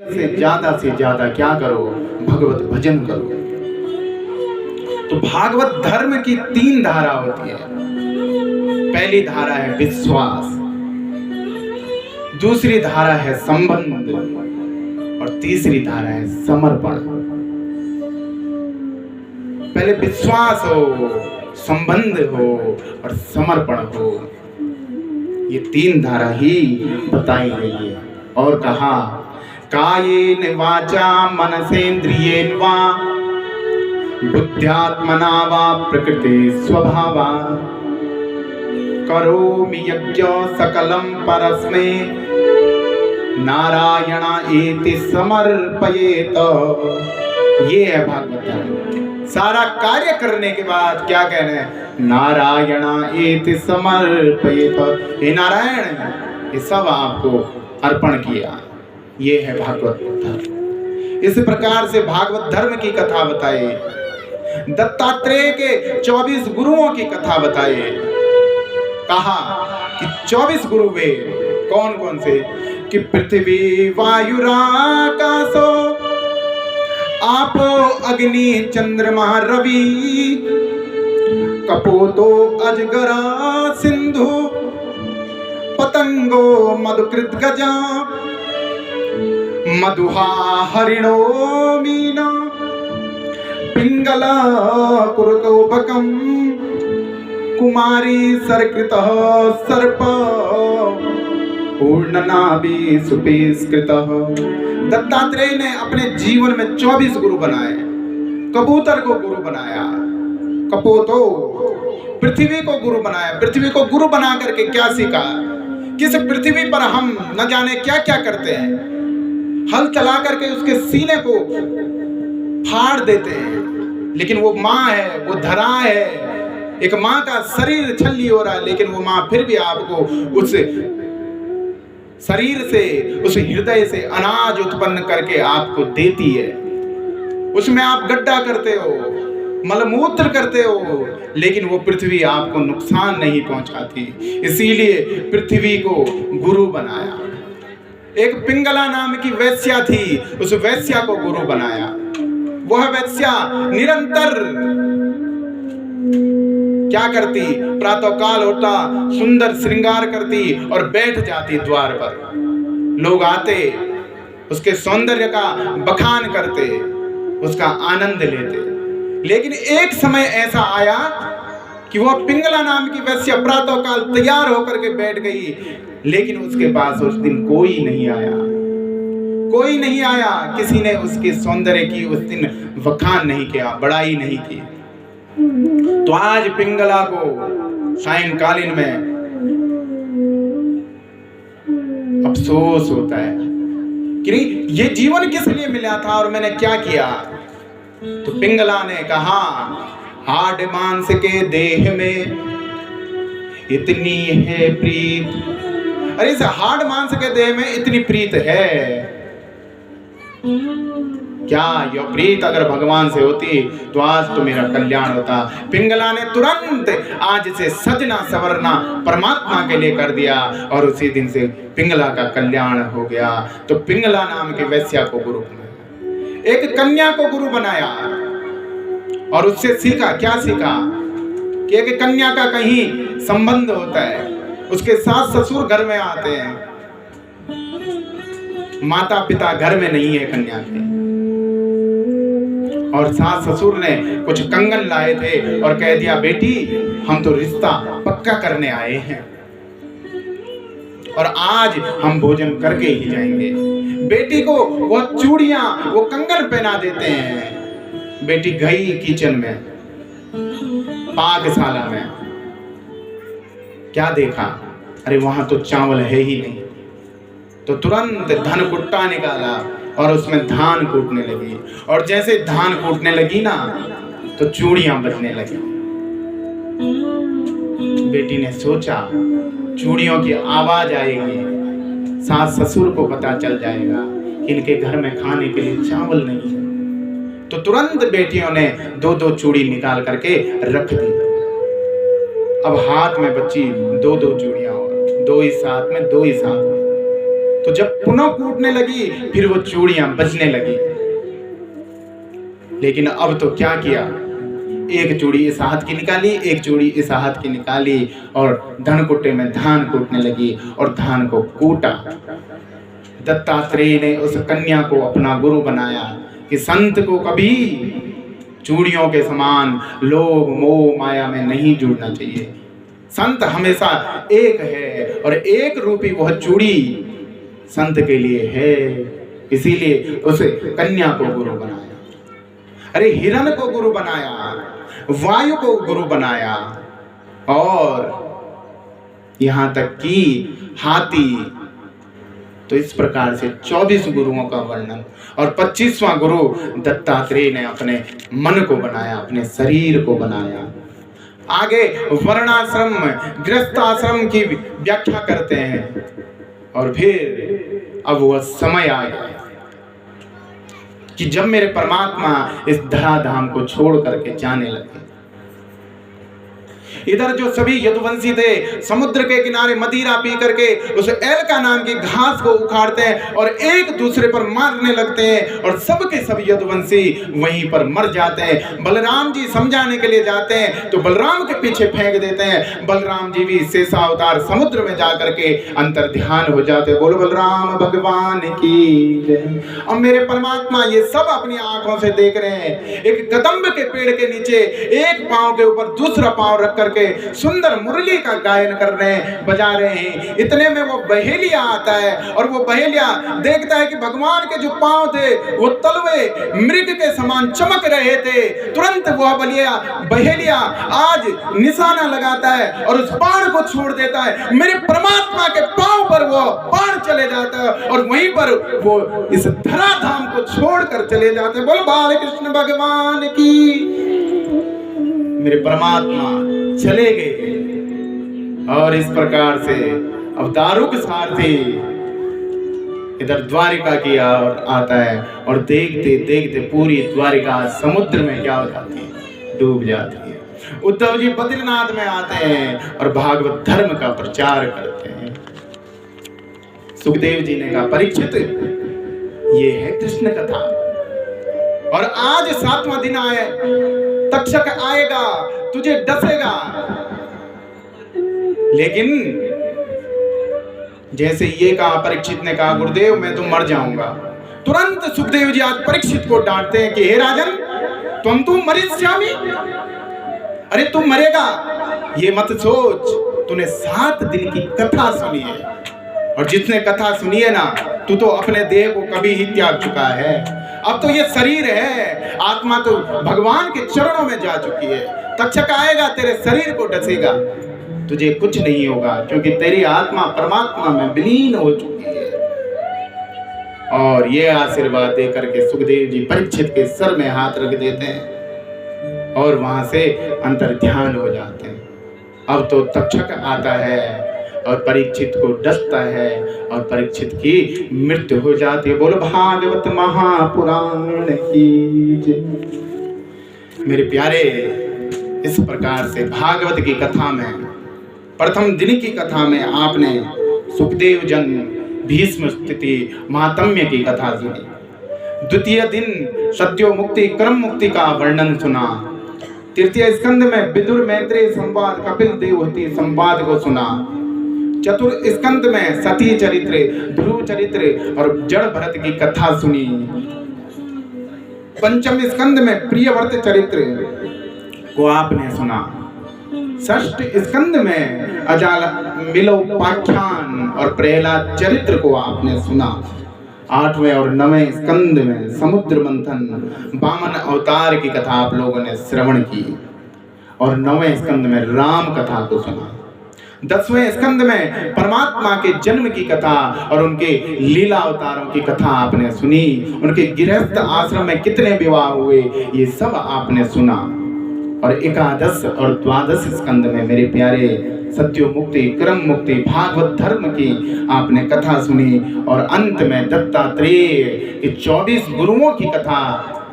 से ज्यादा क्या करो, भगवत भजन करो। तो भागवत धर्म की 3 धारा होती है। पहली धारा है विश्वास, दूसरी धारा है संबंध और तीसरी धारा है समर्पण। पहले विश्वास हो, संबंध हो और समर्पण हो, ये 3 धारा ही बताई गई है। और कहा कायेन वाचा मनसेन्द्रियेण वा बुद्ध्यात्मना वा प्रकृति स्वभावा करोमि यज्ञ सकलं परस्मै नारायण एति समर्पयेत। ये है भागवत धर्म। सारा कार्य करने के बाद क्या कहना है? नारायण एति समर्पयेत। हे नारायण, ये सब आपको अर्पण किया। ये है भागवत धर्म। इस प्रकार से भागवत धर्म की कथा बताई। दत्तात्रेय के 24 गुरुओं की कथा बताई। कहा कि 24 गुरु वे कौन कौन से? कि पृथ्वी वायुराकाशो आपो अग्नि चंद्रमा रवि कपोतो अजगरा सिंधु पतंगो मधुकृत गजा मधुहा हरिणो मीना पिंगला कुरुतोपकम कुमारी सरकृतः सर्प पूर्णनाभि सुपेस्कृतः। दत्तात्रेय ने अपने जीवन में 24 गुरु बनाए। कबूतर को गुरु बनाया, कपोतो पृथ्वी को गुरु बनाया। पृथ्वी को गुरु बना करके क्या सीखा? किस पृथ्वी पर हम न जाने क्या क्या करते हैं। हल चला करके उसके सीने को फाड़ देते हैं, लेकिन वो माँ है, वो धरा है। एक माँ का शरीर छल्ली हो रहा है, लेकिन वो माँ फिर भी आपको उस शरीर से, उस हृदय से अनाज उत्पन्न करके आपको देती है। उसमें आप गड्ढा करते हो, मलमूत्र करते हो, लेकिन वो पृथ्वी आपको नुकसान नहीं पहुंचाती। इसीलिए पृथ्वी को गुरु बनाया। एक पिंगला नाम की वैश्या थी, उस वैश्या को गुरु बनाया। वह वैश्या निरंतर क्या करती? प्रातः काल होता, सुंदर श्रृंगार करती और बैठ जाती द्वार पर। लोग आते, उसके सौंदर्य का बखान करते, उसका आनंद लेते। लेकिन एक समय ऐसा आया कि वह पिंगला नाम की वैश्या प्रातः काल तैयार होकर के बैठ गई, लेकिन उसके पास उस दिन कोई नहीं आया। कोई नहीं आया, किसी ने उसके सौंदर्य की उस दिन बखान नहीं किया, बड़ाई नहीं की। तो आज पिंगला को सायंकालीन में अफसोस होता है कि नहीं, ये जीवन किस लिए मिला था और मैंने क्या किया? तो पिंगला ने कहा, हाड मांस के देह में इतनी है प्रीत। अरे इस हाड मांस के देह में इतनी प्रीत है क्या? यो प्रीत अगर भगवान से होती तो आज तो मेरा कल्याण होता। पिंगला ने तुरंत आज से सजना सवरना परमात्मा के लिए कर दिया और उसी दिन से पिंगला का कल्याण हो गया। तो पिंगला नाम के वैश्या को गुरु बनाया। एक कन्या को गुरु बनाया और उससे सीखा, क्या सीखा? कि एक कन्या का कहीं संबंध होता है, उसके सास ससुर घर में आते हैं, माता पिता घर में नहीं है कन्या के, और सास ससुर ने कुछ कंगन लाए थे और कह दिया, बेटी हम तो रिश्ता पक्का करने आए हैं और आज हम भोजन करके ही जाएंगे। बेटी को वो चूड़ियां, वो कंगन पहना देते हैं। बेटी गई किचन में, पाकशाला में, क्या देखा? अरे वहां तो चावल है ही नहीं। तो तुरंत धन कुट्टा निकाला और उसमें धान कूटने लगी, और जैसे धान कूटने लगी ना तो चूड़ियां बजने लगी। बेटी ने सोचा चूड़ियों की आवाज आएगी, सास ससुर को पता चल जाएगा इनके घर में खाने के लिए चावल नहीं है। तो तुरंत बेटियों ने 2-2 चूड़ी निकाल करके रख दी। अब हाथ में बची 2-2 चूड़ियां, और 2 इस हाथ में 2 इस हाथ में। तो जब पुनः कूटने लगी फिर वो चूड़ियां बजने लगी। लेकिन अब तो क्या किया, एक चूड़ी इस हाथ की निकाली, एक चूड़ी इस हाथ की निकाली और धनकुट्टे में धान कूटने लगी और धान को कूटा। दत्तात्रेय ने उस कन्या को अपना गुरु बनाया कि संत को कभी चूड़ियों के समान लोभ मोह माया में नहीं जुड़ना चाहिए। संत हमेशा एक है और एक रूपी वह चूड़ी संत के लिए है, इसीलिए उस कन्या को गुरु बनाया। अरे हिरण को गुरु बनाया, वायु को गुरु बनाया और यहां तक कि हाथी। तो इस प्रकार से 24 गुरुओं का वर्णन और 25वां गुरु दत्तात्रेय ने अपने मन को बनाया, अपने शरीर को बनाया। आगे वर्णाश्रम गृहस्थाश्रम की व्याख्या करते हैं और फिर अब वह समय आ गया कि जब मेरे परमात्मा इस धराधाम को छोड़ करके जाने लगे। इधर जो सभी यदुवंशी थे समुद्र के किनारे मदिरा पी करके उस एलका नाम की घास को उखाड़ते हैं और एक दूसरे पर मारने लगते हैं और सबके सब यदुवंशी वहीं पर मर जाते हैं। बलराम जी समझाने के लिए जाते हैं तो बलराम के पीछे फेंक देते हैं। बलराम जी भी शेषावतार समुद्र में जाकर के अंतर ध्यान हो जाते। बोलो बलराम भगवान की जय। अब मेरे परमात्मा ये सब अपनी आंखों से देख रहे हैं। एक कदम्ब के पेड़ के नीचे एक पांव के ऊपर दूसरा पांव रख करके सुंदर मुरली का गायन कर रहे हैं, बजा रहे हैं। इतने में वो बहेलिया आता है और वो बहेलिया देखता है कि भगवान के जो पांव थे वो तलवे मृग के समान चमक रहे थे। तुरंत वह बहेलिया आज निशाना लगाता है और उस बाण को छोड़ देता है। मेरे परमात्मा के पांव पर वो बाण चले जाता है और वहीं पर वो इस धराधाम को छोड़कर चले जाते हैं। बोल बाल कृष्ण भगवान की। मेरे परमात्मा चले गए और इस प्रकार से अब दारुक सारथी इधर द्वारिका की ओर आता है और देखते देखते पूरी द्वारिका समुद्र में क्या हो जाती है, डूब जाती है। उद्धव जी बद्रीनाथ में आते हैं और भागवत धर्म का प्रचार करते हैं। सुखदेव जी ने कहा परीक्षित ये है कृष्ण कथा और आज 7वां दिन आए, तक्षक आएगा तुझे डसेगा। लेकिन जैसे ये कहा परीक्षित ने कहा गुरुदेव मैं तो मर जाऊंगा। तुरंत सुखदेव जी आज परीक्षित को डांटते हैं कि हे राजन तुम मरिष्यामि, अरे तुम मरेगा ये मत सोच। तूने 7 दिन की कथा सुनी है और जिसने कथा सुनी है ना तू तो अपने देह को कभी ही त्याग चुका है। अब तो ये शरीर है, आत्मा तो भगवान के चरणों में जा चुकी है। तक्षक आएगा तेरे शरीर को डसेगा, तुझे कुछ नहीं होगा क्योंकि तेरी आत्मा परमात्मा में विलीन हो चुकी है। और ये आशीर्वाद देकर के सुखदेव जी परीक्षित के सर में हाथ रख देते हैं और वहां से अंतर ध्यान हो जाते हैं। अब तो तक्षक आता है और परीक्षित को डसता है और परीक्षित की मृत्यु हो जाती है। बोलो भागवत महापुराण की जय। मेरे प्यारे इस प्रकार से भागवत की कथा में प्रथम दिन की कथा में आपने सुखदेव जन भीष्म स्थिति महात्म्य की कथा सुनी। द्वितीय दिन सत्यो मुक्ति क्रम मुक्ति का वर्णन सुना। तृतीय स्कंद में विदुर मैत्रेय संवाद कपिल देवहूति संवाद को सुना। चतुर्थ स्कंद में सती चरित्र ध्रुव चरित्र और जड़ भरत की कथा सुनी। पंचम स्कंद में प्रियव्रत चरित्र को आपने सुना। षष्ठ स्कंद में अजाल मिलोपाख्यान और प्रहलाद चरित्र को आपने सुना। 8वें और 9वें स्कंद में समुद्र मंथन वामन अवतार की कथा आप लोगों ने श्रवण की और 9वें स्कंद में राम कथा को सुना। 10वें स्कंद में परमात्मा के जन्म की कथा और उनके लीला अवतारों की कथा आपने सुनी। उनके गृहस्थ आश्रम में कितने विवाह हुए ये सब आपने सुना। और 11 और 12 स्कंद में मेरे प्यारे सत्यो मुक्ति क्रम मुक्ति भागवत धर्म की आपने कथा सुनी। और अंत में दत्तात्रेय के 24 गुरुओं की कथा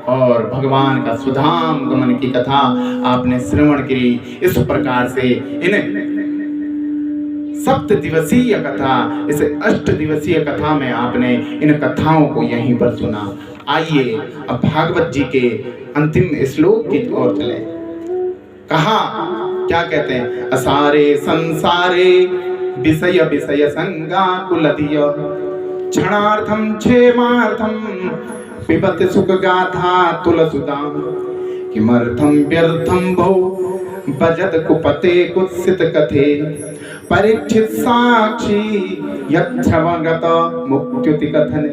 और भगवान का सुधाम गमन की कथा आपने श्रवण की। इस प्रकार से इन सप्त दिवसीय कथा, इस 8 दिवसीय कथा में आपने इन कथाओं को यहीं पर सुना। आइए अब भागवत जी के अंतिम श्लोक की ओर चले। कहा क्या कहते हैं, असारे संसारे विषय विषय संगा कुलधिय क्षणार्थम क्षेमार्थम पिबत सुख गाथा तुलसुदाम किमर्थम व्यर्थम भो भजत कुपते कुत्सित कथे परीक्षित साक्षी यक्षवगत मुक्त्युति कथने।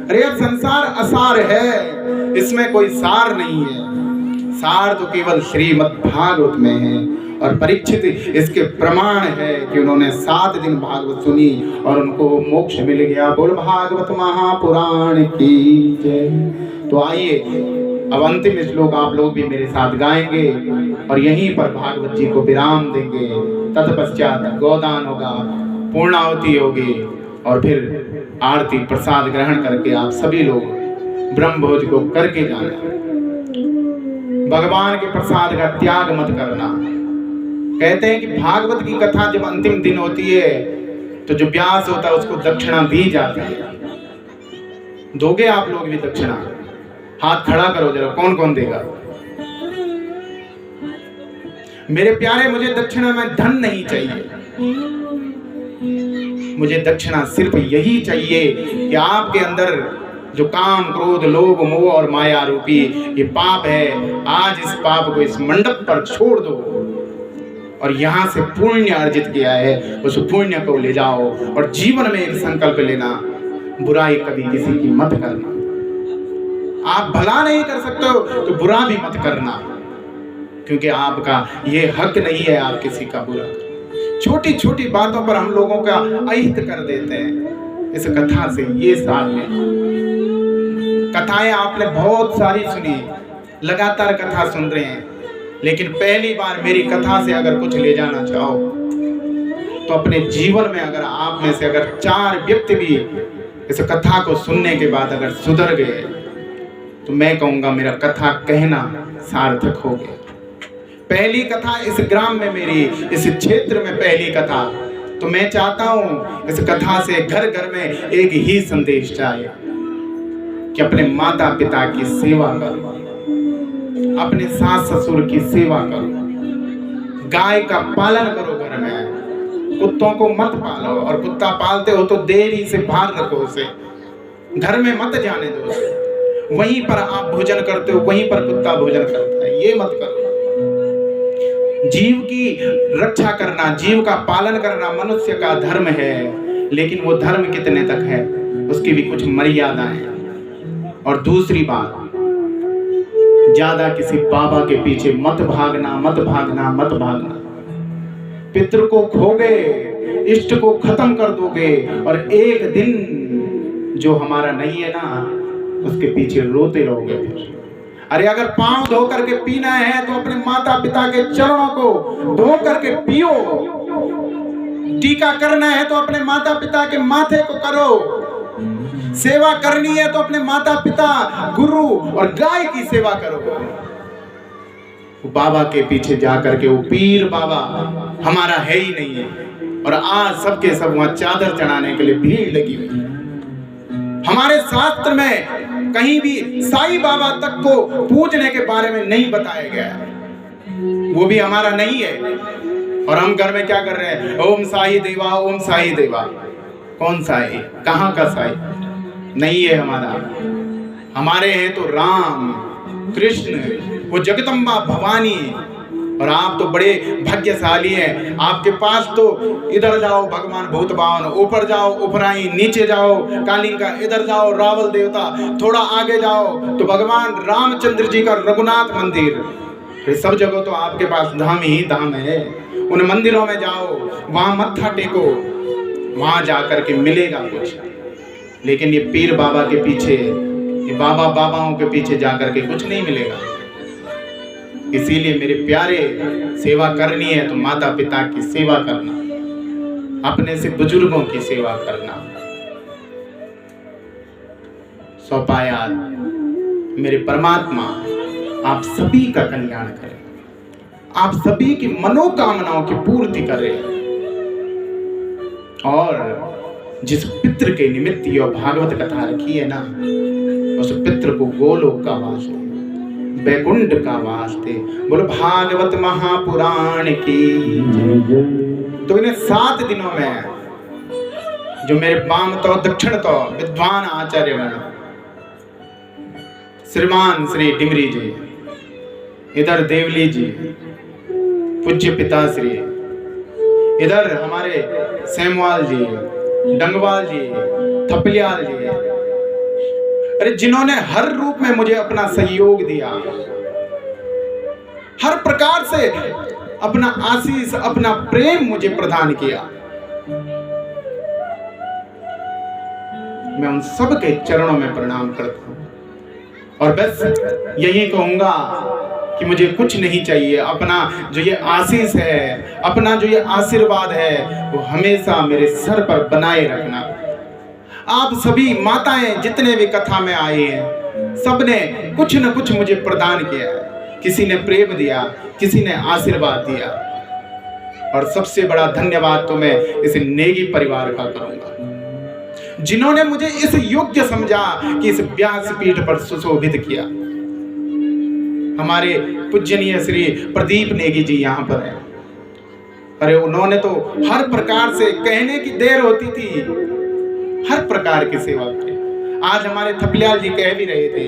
अरे यार, संसार असार है, इसमें कोई सार नहीं है। सार तो केवल श्रीमद् भागवत में है। और परीक्षित इसके प्रमाण है कि उन्होंने 7 दिन भागवत सुनी और उनको मोक्ष मिल गया। बोल भागवत महापुराण की जय। तो आइए अब अंतिम श्लोक आप लोग भी मेरे साथ गाएंगे और यहीं पर भागवत जी को विराम देंगे। तत्पश्चात गोदान होगा, पूर्णाहुति होगी और फिर आरती प्रसाद ग्रहण करके आप सभी लोग ब्रह्मभोज को करके जाना। भगवान के प्रसाद का त्याग मत करना। कहते हैं कि भागवत की कथा जब अंतिम दिन होती है तो जो व्यास होता है उसको दक्षिणा दी जाती है। दोगे आप लोग भी दक्षिणा? हाथ खड़ा करो जरा, कौन कौन देगा? मेरे प्यारे, मुझे दक्षिणा में धन नहीं चाहिए, मुझे दक्षिणा सिर्फ यही चाहिए कि आपके अंदर जो काम क्रोध लोभ मोह और माया रूपी ये पाप है, आज इस पाप को इस मंडप पर छोड़ दो और यहाँ से पुण्य अर्जित किया है उस पुण्य को ले जाओ। और जीवन में एक संकल्प लेना, बुराई कभी किसी की मत करना। आप भला नहीं कर सकते हो तो बुरा भी मत करना, क्योंकि आपका ये हक नहीं है आप किसी का बुरा। छोटी छोटी बातों पर हम लोगों का अहित कर देते हैं। इस कथा से ये साल में कथाएं आपने बहुत सारी सुनी, लगातार कथा सुन रहे हैं, लेकिन पहली बार मेरी कथा से अगर कुछ ले जाना चाहो तो अपने जीवन में अगर आप में से अगर 4 व्यक्ति भी इस कथा को सुनने के बाद अगर सुधर गए तो मैं कहूँगा मेरा कथा कहना सार्थक हो गया। पहली कथा इस ग्राम में मेरी, इस क्षेत्र में पहली कथा, तो मैं चाहता हूँ इस कथा से घर घर में एक ही संदेश जाए कि अपने माता पिता की सेवा करो, अपने सास ससुर की सेवा करो, गाय का पालन करो घर में, कुत्तों को मत पालो, और कुत्ता पालते हो तो देरी से बाहर रखो उसे, घर में मत जाने दो उसे। वहीं पर आप भोजन करते हो वहीं पर कुत्ता भोजन करता है, ये मत करो। जीव की रक्षा करना, जीव का पालन करना मनुष्य का धर्म है, लेकिन वो धर्म कितने तक है उसकी भी कुछ मर्यादाएं। और दूसरी बात, ज्यादा किसी बाबा के पीछे मत भागना, मत भागना, मत भागना। पितृ को खोगे, इष्ट को खत्म कर दोगे और एक दिन जो हमारा नहीं है ना उसके पीछे रोते रहोगे फिर। अरे अगर पांव धो करके पीना है तो अपने माता पिता के चरणों को धो करके पियो। टीका करना है तो अपने माता पिता के माथे को करो। सेवा करनी है तो अपने माता पिता, गुरु और गाय की सेवा करो। बाबा के पीछे जा करके वो पीर बाबा हमारा है ही नहीं है, और आज सबके सब वहां चादर चढ़ाने के लिए भीड़ लगी हुई है। हमारे शास्त्र में कहीं भी साईं बाबा तक को पूजने के बारे में नहीं बताया गया है, वो भी हमारा नहीं है। और हम घर में क्या कर रहे हैं? ओम साई देवा, ओम साई देवा। कौन साई? कहाँ का साई? नहीं है हमारा। हमारे हैं तो राम कृष्ण, वो जगदम्बा भवानी। और आप तो बड़े भाग्यशाली हैं, आपके पास तो इधर जाओ भगवान भूत बावन, ऊपर जाओ उपराई, नीचे जाओ कालिंगा, इधर जाओ रावल देवता, थोड़ा आगे जाओ तो भगवान रामचंद्र जी का रघुनाथ मंदिर। सब जगह तो आपके पास धाम ही धाम है। उन मंदिरों में जाओ, वहां मत्था टेको, वहां जाकर के मिलेगा कुछ। लेकिन ये पीर बाबा के पीछे, ये बाबा बाबाओं के पीछे जाकर के कुछ नहीं मिलेगा। इसीलिए मेरे प्यारे, सेवा करनी है तो माता पिता की सेवा करना, अपने से बुजुर्गों की सेवा करना। सौपायात मेरे परमात्मा आप सभी का कल्याण करें, आप सभी की मनोकामनाओं की पूर्ति करें। और जिस पितृ के निमित्त यह भागवत कथा रखी है ना, उस पितृ को गोलोक का वास दे, वैकुंठ का वास दे। बोलो भागवत महापुराण की। तो इन्हें 7 दिनों में जो मेरे वाम तो दक्षिण तो विद्वान आचार्यगण, श्रीमान श्री डिमरी जी, इधर देवली जी, पूज्य पिताश्री, इधर हमारे सेमवाल जी, डंगवाल जी, थपलियाल जी, अरे जिन्होंने हर रूप में मुझे अपना सहयोग दिया, हर प्रकार से अपना आशीष, अपना प्रेम मुझे प्रदान किया, मैं उन सब के चरणों में प्रणाम करता हूं। और बस यही कहूंगा कि मुझे कुछ नहीं चाहिए। अपना जो ये आशीष है, अपना जो ये आशीर्वाद है, वो हमेशा मेरे सर पर बनाए रखना। आप सभी माताएं जितने भी कथा में आए हैं, सबने कुछ न कुछ मुझे प्रदान किया है। किसी ने प्रेम दिया, किसी ने आशीर्वाद दिया। और सबसे बड़ा धन्यवाद तो मैं इस नेगी परिवार का करूंगा, जिन्होंने मुझे इस योग्य समझा कि इस व्यासपीठ पर सुशोभित किया। हमारे पूजनीय श्री प्रदीप नेगी जी यहाँ पर हैं। अरे उन्होंने तो हर प्रकार से, कहने की देर होती थी, हर प्रकार की सेवा की। आज हमारे थपलियाल जी कह भी रहे थे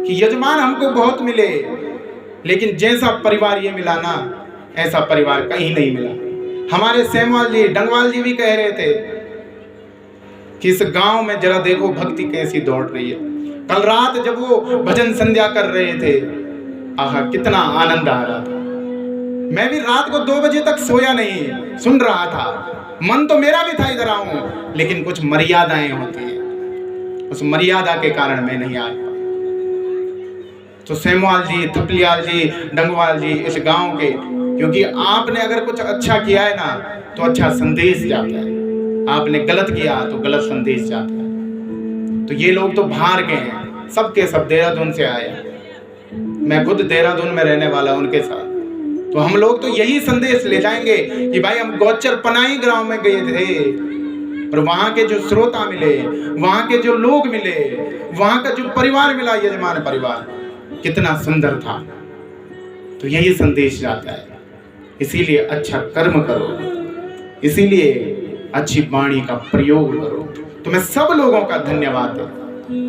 कि यजमान हमको बहुत मिले, लेकिन जैसा परिवार ये मिला ना, ऐसा परिवार कहीं नहीं मिला। हमारे सेमवाल जी, डंगवाल जी भी कह रहे थे कि इस गांव में जरा देखो भक्ति कैसी दौड़ रही है। कल रात जब वो भजन संध्या कर रहे थे, आहा कितना आनंद आ रहा था। मैं भी रात को 2 बजे तक सोया नहीं, सुन रहा था। मन तो मेरा भी था इधर आऊं, लेकिन कुछ मर्यादाएं होती हैं, उस मर्यादा के कारण मैं नहीं आ पाया। तो सेमवाल जी, थपलियाल जी, डंगवाल जी, इस गांव के, क्योंकि आपने अगर कुछ अच्छा किया है ना, तो अच्छा संदेश जाता है। आपने गलत किया तो गलत संदेश जाता है। तो ये लोग तो बाहर के हैं, सबके सब देहरादून से आए। मैं खुद देहरादून में रहने वाला उनके साथ। तो हम लोग तो यही संदेश ले जाएंगे कि भाई हम गौचर पनाही ग्राम में गए थे, और वहां के जो श्रोता मिले, वहां के जो लोग मिले, वहां का जो परिवार मिला, यजमान परिवार कितना सुंदर था। तो यही संदेश जाता है। इसीलिए अच्छा कर्म करो, इसीलिए अच्छी वाणी का प्रयोग करो। तो मैं सब लोगों का धन्यवाद देता हूं,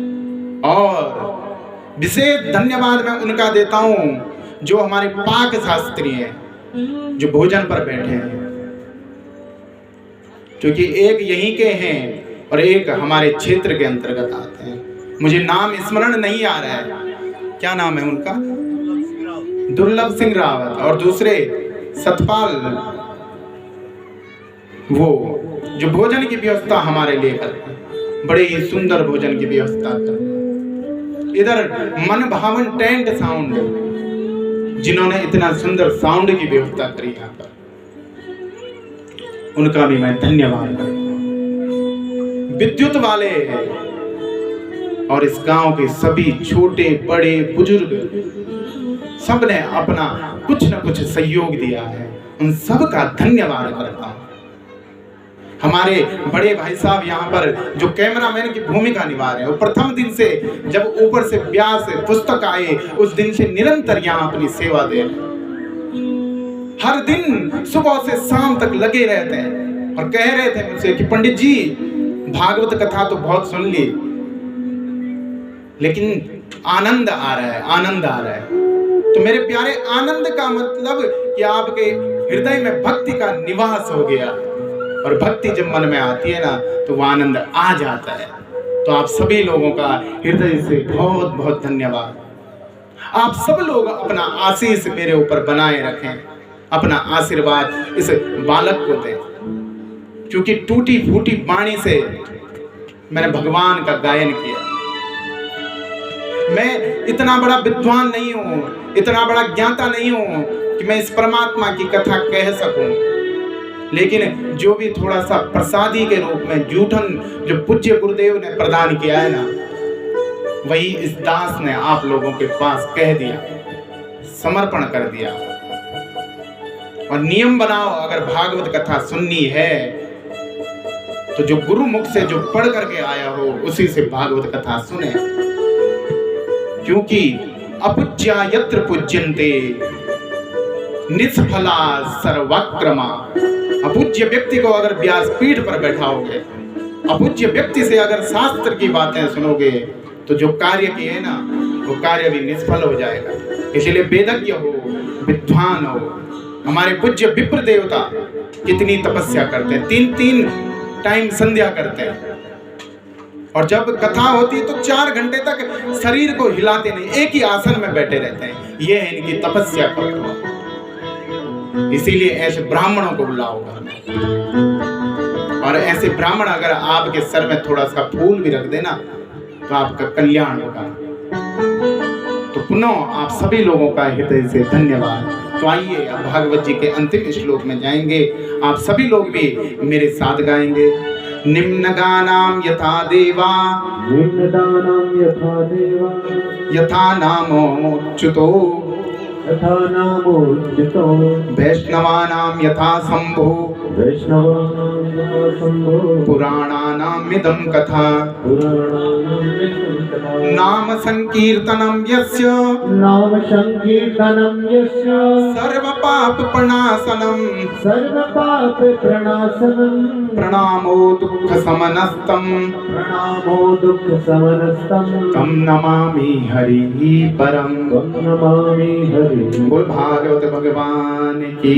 और विशेष धन्यवाद मैं उनका देता हूं जो हमारे पाक शास्त्री हैं, जो भोजन पर बैठे हैं। क्योंकि एक यहीं के हैं और एक हमारे क्षेत्र के अंतर्गत आते हैं। मुझे नाम स्मरण नहीं आ रहा है, क्या नाम है उनका? दुर्लभ सिंह रावत, और दूसरे सतपाल, वो जो भोजन की व्यवस्था हमारे लिए करते हैं, बड़े ही सुंदर भोजन की व्यवस्था करते हैं। इधर मन भावन टेंट साउंड, जिन्होंने इतना सुंदर साउंड की व्यवस्था करी यहाँ पर, उनका भी मैं धन्यवाद करता हूं। विद्युत वाले और इस गांव के सभी छोटे बड़े बुजुर्ग, सबने अपना कुछ न कुछ सहयोग दिया है, उन सब का धन्यवाद करता हूं। हमारे बड़े भाई साहब यहाँ पर जो कैमरामैन की भूमिका निभा रहे हैं, वो प्रथम दिन से, जब ऊपर से व्यास पुस्तक आए, उस दिन से निरंतर यहाँ अपनी सेवा दे रहे हैं। हर दिन सुबह से शाम तक लगे रहते हैं, और कह रहे थे मुझसे कि पंडित जी भागवत कथा तो बहुत सुन ली, लेकिन आनंद आ रहा है, आनंद आ रहा है। तो मेरे प्यारे, आनंद का मतलब कि आपके हृदय में भक्ति का निवास हो गया, और भक्ति जब मन में आती है ना, तो वो आनंद आ जाता है। तो आप सभी लोगों का हृदय से बहुत बहुत धन्यवाद। आप सब लोग अपना आशीष मेरे ऊपर बनाए रखें, अपना आशीर्वाद इस बालक को दें, क्योंकि टूटी फूटी वाणी से मैंने भगवान का गायन किया। मैं इतना बड़ा विद्वान नहीं हूं, इतना बड़ा ज्ञाता नहीं हूं कि मैं इस परमात्मा की कथा कह सकूं, लेकिन जो भी थोड़ा सा प्रसादी के रूप में जूठन जो पूज्य गुरुदेव ने प्रदान किया है ना, वही इस दास ने आप लोगों के पास कह दिया, समर्पण कर दिया। और नियम बनाओ, अगर भागवत कथा सुननी है तो जो गुरु मुख से जो पढ़ करके आया हो उसी से भागवत कथा सुने, क्योंकि अपूज्या यत्र पूज्यन्ते निष्फला सर्वक्रमा। अपूज्य व्यक्ति को अगर व्यासपीठ पर बैठाओगे, अपूज्य व्यक्ति से अगर शास्त्र की बातें सुनोगे तो जो कार्य किए ना वो कार्य भी निष्फल हो जाएगा। इसलिए वेदज्ञ हो, विद्वान हो। हमारे पूज्य विप्र देवता कितनी तपस्या करते हैं, 3-3 टाइम संध्या करते हैं, और जब कथा होती है तो 4 घंटे तक शरीर को हिलाते नहीं, एक ही आसन में बैठे रहते हैं। ये है इनकी तपस्या का प्रभाव। इसीलिए ऐसे ब्राह्मणों को बुलाओगा, और ऐसे ब्राह्मण अगर आपके सर में थोड़ा सा फूल भी रख देना तो आपका कल्याण होगा। तो पुनः आप सभी लोगों का हृदय से धन्यवाद। तो आइए अब भागवत जी के अंतिम श्लोक में जाएंगे। आप सभी लोग भी मेरे साथ गाएंगे। निम्न गानाम यथा देवा, निम्न दानम यथा देवा, यथा नामोच्युतो, यथा नामोच्युतो, वैष्णवानां यथा शंभो, वैष्णवानां यथा शंभो, पुराणानामिदं कथा, पुराणानामिदं कथा, नाम संकीर्तनं यस्य, नाम संकीर्तनं यस्य, सर्व पाप प्रणाशनं, सर्व पाप प्रणाशनं, प्रणामो दुःख समनस्तं, प्रणामो दुःख समनस्तं, तं नमामि हरिः परं। तं नमामि हरि। बोल भागवत भगवान की।